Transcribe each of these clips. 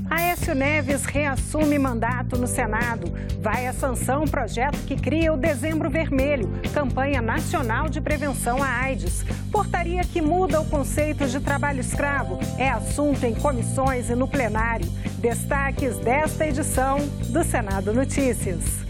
Aécio Neves reassume mandato no Senado. Vai à sanção um projeto que cria o Dezembro Vermelho, campanha nacional de prevenção à AIDS. Portaria que muda o conceito de trabalho escravo é assunto em comissões e no plenário. Destaques desta edição do Senado Notícias.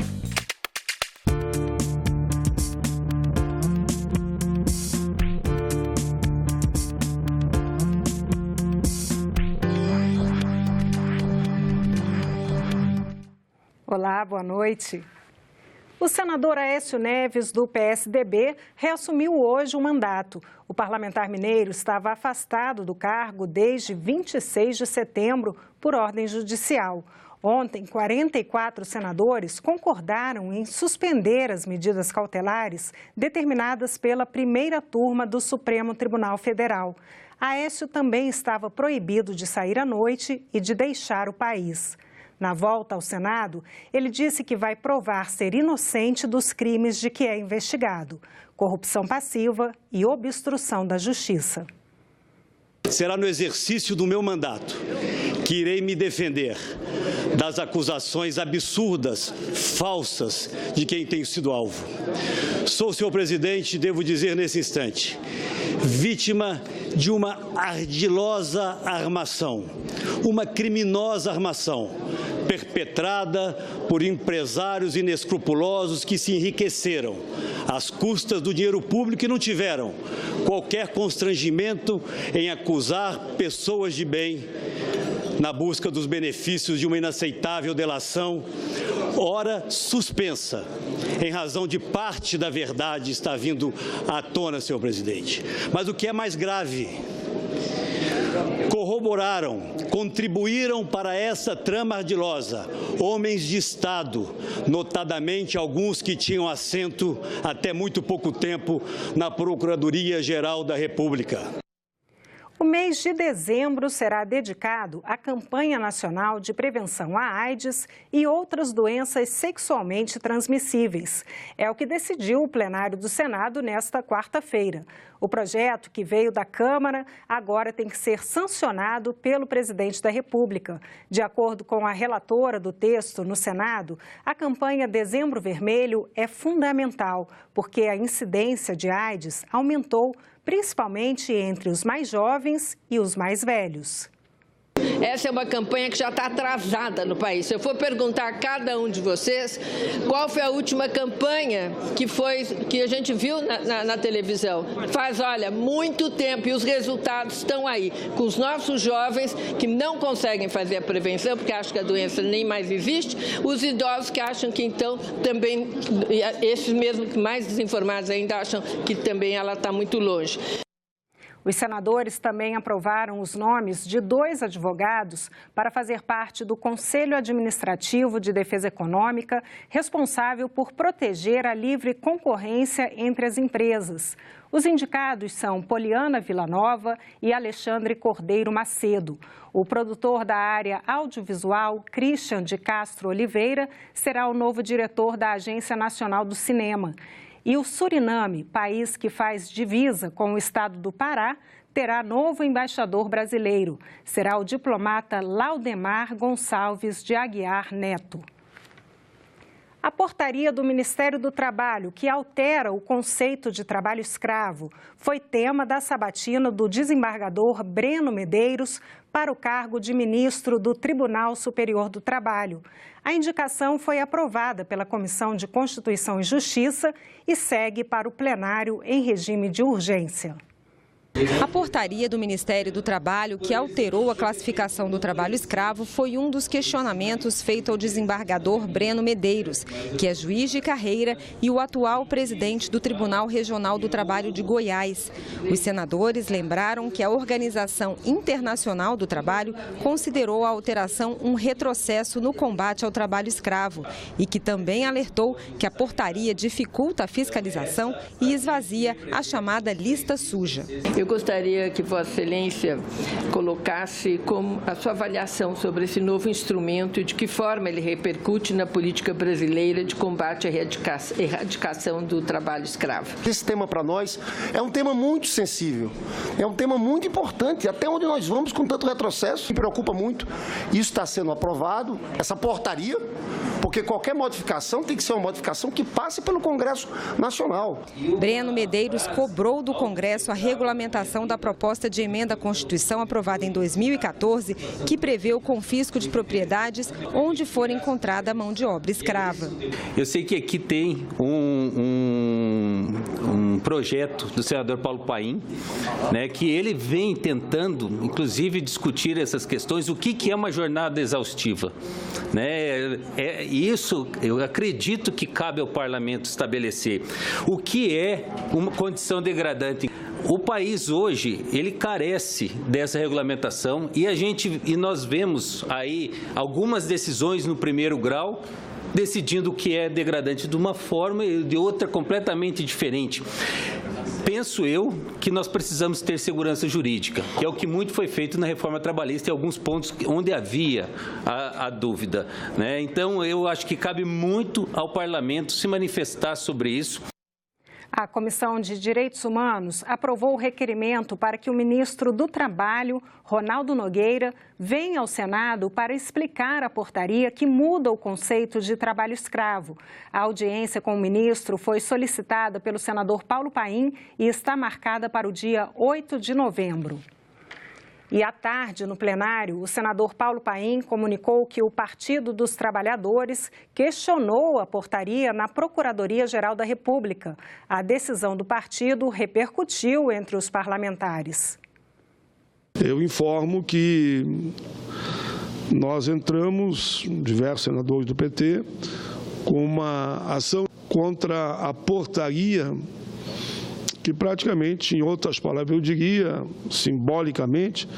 Olá, boa noite. O senador Aécio Neves, do PSDB, reassumiu hoje o mandato. O parlamentar mineiro estava afastado do cargo desde 26 de setembro por ordem judicial. Ontem, 44 senadores concordaram em suspender as medidas cautelares determinadas pela primeira turma do Supremo Tribunal Federal. Aécio também estava proibido de sair à noite e de deixar o país. Na volta ao Senado, ele disse que vai provar ser inocente dos crimes de que é investigado: corrupção passiva e obstrução da justiça. Será no exercício do meu mandato que irei me defender das acusações absurdas, falsas, de quem tenho sido alvo. Sou, senhor presidente, devo dizer nesse instante, vítima de uma ardilosa armação, uma criminosa armação, perpetrada por empresários inescrupulosos que se enriqueceram às custas do dinheiro público e não tiveram qualquer constrangimento em acusar pessoas de bem na busca dos benefícios de uma inaceitável delação, ora suspensa, em razão de parte da verdade estar vindo à tona, senhor presidente. Mas o que é mais grave, corroboraram, contribuíram para essa trama ardilosa homens de Estado, notadamente alguns que tinham assento até muito pouco tempo na Procuradoria-Geral da República. O mês de dezembro será dedicado à campanha nacional de prevenção à AIDS e outras doenças sexualmente transmissíveis. É o que decidiu o plenário do Senado nesta quarta-feira. O projeto, que veio da Câmara, agora tem que ser sancionado pelo presidente da República. De acordo com a relatora do texto no Senado, a campanha Dezembro Vermelho é fundamental, porque a incidência de AIDS aumentou, principalmente entre os mais jovens e os mais velhos. Essa é uma campanha que já está atrasada no país. Se eu for perguntar a cada um de vocês qual foi a última campanha que a gente viu na televisão, faz, olha, muito tempo, e os resultados estão aí, com os nossos jovens que não conseguem fazer a prevenção porque acham que a doença nem mais existe, os idosos que acham que então também, esses mesmo que mais desinformados ainda acham que também ela está muito longe. Os senadores também aprovaram os nomes de 2 advogados para fazer parte do Conselho Administrativo de Defesa Econômica, responsável por proteger a livre concorrência entre as empresas. Os indicados são Poliana Villanova e Alexandre Cordeiro Macedo. O produtor da área audiovisual, Christian de Castro Oliveira, será o novo diretor da Agência Nacional do Cinema. E o Suriname, país que faz divisa com o estado do Pará, terá novo embaixador brasileiro. Será o diplomata Laudemar Gonçalves de Aguiar Neto. A portaria do Ministério do Trabalho, que altera o conceito de trabalho escravo, foi tema da sabatina do desembargador Breno Medeiros para o cargo de ministro do Tribunal Superior do Trabalho. A indicação foi aprovada pela Comissão de Constituição e Justiça e segue para o plenário em regime de urgência. A portaria do Ministério do Trabalho, que alterou a classificação do trabalho escravo, foi um dos questionamentos feito ao desembargador Breno Medeiros, que é juiz de carreira e o atual presidente do Tribunal Regional do Trabalho de Goiás. Os senadores lembraram que a Organização Internacional do Trabalho considerou a alteração um retrocesso no combate ao trabalho escravo e que também alertou que a portaria dificulta a fiscalização e esvazia a chamada lista suja. Eu gostaria que Vossa Excelência colocasse como a sua avaliação sobre esse novo instrumento e de que forma ele repercute na política brasileira de combate à erradicação do trabalho escravo. Esse tema para nós é um tema muito sensível, é um tema muito importante, até onde nós vamos com tanto retrocesso, me preocupa muito. Isso está sendo aprovado, essa portaria, porque qualquer modificação tem que ser uma modificação que passe pelo Congresso Nacional. Breno Medeiros cobrou do Congresso a regulamentação da proposta de emenda à Constituição aprovada em 2014, que prevê o confisco de propriedades onde for encontrada a mão de obra escrava. Eu sei que aqui tem um projeto do senador Paulo Paim, né, que ele vem tentando, inclusive, discutir essas questões, o que é uma jornada exaustiva. Né? Isso, eu acredito que cabe ao parlamento estabelecer o que é uma condição degradante. O país hoje, ele carece dessa regulamentação e nós vemos aí algumas decisões no primeiro grau decidindo o que é degradante de uma forma e de outra completamente diferente. Penso eu que nós precisamos ter segurança jurídica, que é o que muito foi feito na reforma trabalhista em alguns pontos onde havia a dúvida. Né? Então, eu acho que cabe muito ao parlamento se manifestar sobre isso. A Comissão de Direitos Humanos aprovou o requerimento para que o ministro do Trabalho, Ronaldo Nogueira, venha ao Senado para explicar a portaria que muda o conceito de trabalho escravo. A audiência com o ministro foi solicitada pelo senador Paulo Paim e está marcada para o dia 8 de novembro. E à tarde, no plenário, o senador Paulo Paim comunicou que o Partido dos Trabalhadores questionou a portaria na Procuradoria-Geral da República. A decisão do partido repercutiu entre os parlamentares. Eu informo que nós entramos, diversos senadores do PT, com uma ação contra a portaria que praticamente, em outras palavras, eu diria, simbolicamente,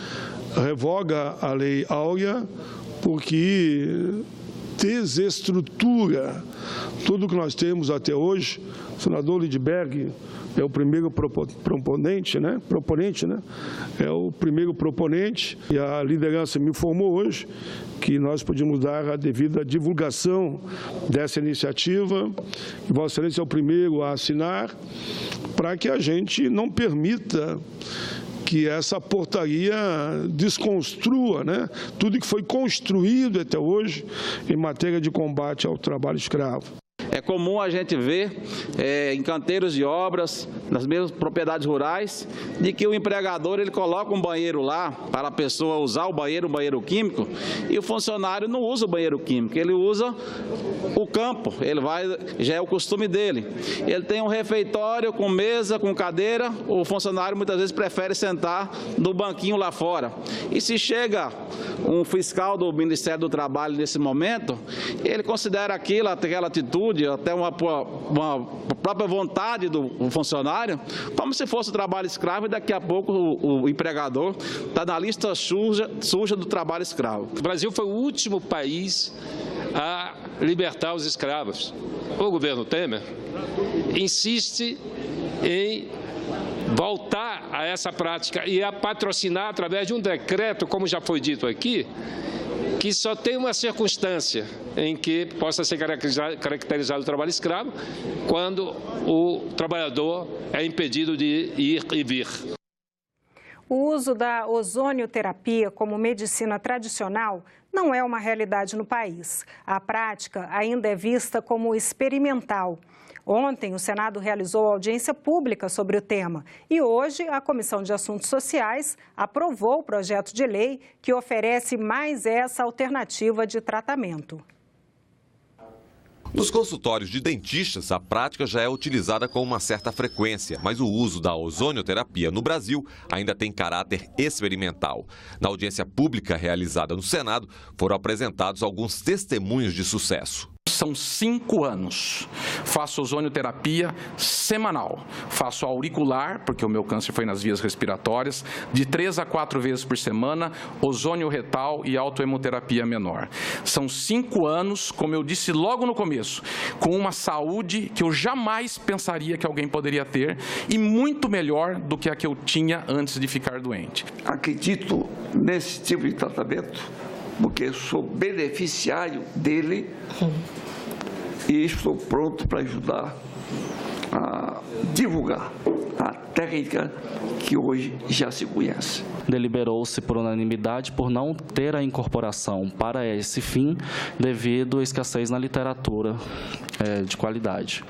revoga a Lei Áurea, porque desestrutura tudo o que nós temos até hoje. O senador Lindbergh é o primeiro proponente, né? É o primeiro proponente e a liderança me informou hoje que nós podíamos dar a devida divulgação dessa iniciativa. Vossa Excelência é o primeiro a assinar para que a gente não permita que essa portaria desconstrua, né, tudo que foi construído até hoje em matéria de combate ao trabalho escravo. É comum a gente ver em canteiros de obras, nas mesmas propriedades rurais, de que o empregador ele coloca um banheiro lá para a pessoa usar o banheiro químico, e o funcionário não usa o banheiro químico, ele usa o campo, já é o costume dele. Ele tem um refeitório com mesa, com cadeira, o funcionário muitas vezes prefere sentar no banquinho lá fora. E se chega um fiscal do Ministério do Trabalho nesse momento, ele considera aquela atitude, até uma própria vontade do funcionário, como se fosse trabalho escravo, e daqui a pouco o empregador está na lista suja do trabalho escravo. O Brasil foi o último país a libertar os escravos. O governo Temer insiste em voltar a essa prática e a patrocinar através de um decreto, como já foi dito aqui, que só tem uma circunstância em que possa ser caracterizado o trabalho escravo, quando o trabalhador é impedido de ir e vir. O uso da ozonioterapia como medicina tradicional não é uma realidade no país. A prática ainda é vista como experimental. Ontem, o Senado realizou audiência pública sobre o tema e hoje a Comissão de Assuntos Sociais aprovou o projeto de lei que oferece mais essa alternativa de tratamento. Nos consultórios de dentistas, a prática já é utilizada com uma certa frequência, mas o uso da ozonioterapia no Brasil ainda tem caráter experimental. Na audiência pública realizada no Senado, foram apresentados alguns testemunhos de sucesso. São 5 anos. Faço ozonioterapia semanal. Faço auricular, porque o meu câncer foi nas vias respiratórias, de 3 a 4 vezes por semana, ozônio retal e autohemoterapia menor. São 5 anos, como eu disse logo no começo, com uma saúde que eu jamais pensaria que alguém poderia ter e muito melhor do que a que eu tinha antes de ficar doente. Acredito nesse tipo de tratamento, porque sou beneficiário dele e estou pronto para ajudar a divulgar a técnica que hoje já se conhece. Deliberou-se por unanimidade por não ter a incorporação para esse fim devido à escassez na literatura de qualidade.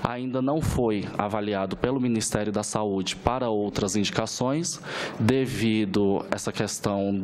Ainda não foi avaliado pelo Ministério da Saúde para outras indicações, devido a essa questão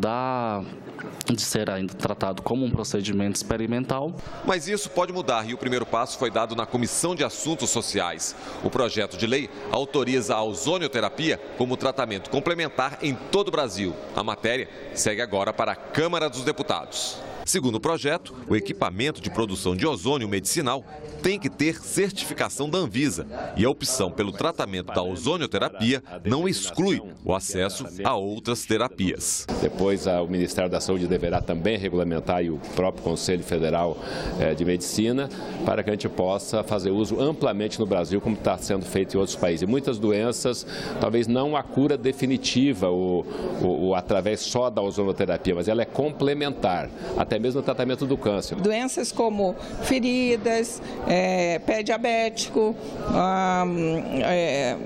de ser ainda tratado como um procedimento experimental. Mas isso pode mudar e o primeiro passo foi dado na Comissão de Assuntos Sociais. O projeto de lei autoriza a ozonioterapia como tratamento complementar em todo o Brasil. A matéria segue agora para a Câmara dos Deputados. Segundo o projeto, o equipamento de produção de ozônio medicinal tem que ter certificação da Anvisa e a opção pelo tratamento da ozonioterapia não exclui o acesso a outras terapias. Depois, o Ministério da Saúde deverá também regulamentar e o próprio Conselho Federal de Medicina para que a gente possa fazer uso amplamente no Brasil, como está sendo feito em outros países. E muitas doenças, talvez não a cura definitiva ou através só da ozonoterapia, mas ela é complementar, até mesmo no tratamento do câncer. Doenças como feridas, pé diabético,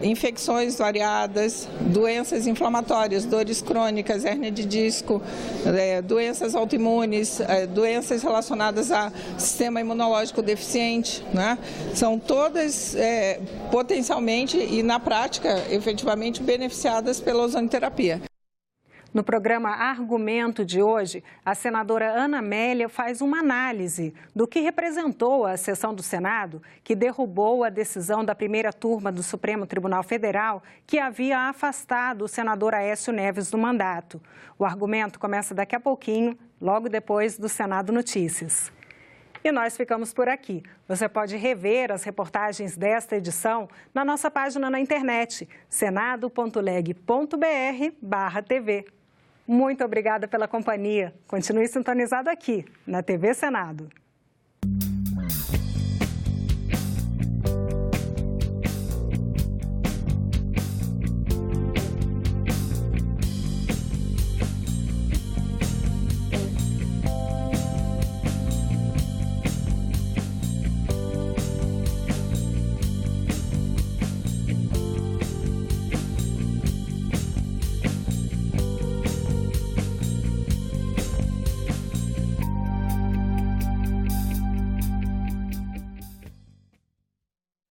infecções variadas, doenças inflamatórias, dores crônicas, hérnia de disco, doenças autoimunes, doenças relacionadas a sistema imunológico deficiente, né? São todas potencialmente e na prática efetivamente beneficiadas pela ozonoterapia. No programa Argumento de hoje, a senadora Ana Amélia faz uma análise do que representou a sessão do Senado que derrubou a decisão da primeira turma do Supremo Tribunal Federal que havia afastado o senador Aécio Neves do mandato. O argumento começa daqui a pouquinho, logo depois do Senado Notícias. E nós ficamos por aqui. Você pode rever as reportagens desta edição na nossa página na internet, senado.leg.br/TV. Muito obrigada pela companhia. Continue sintonizado aqui, na TV Senado.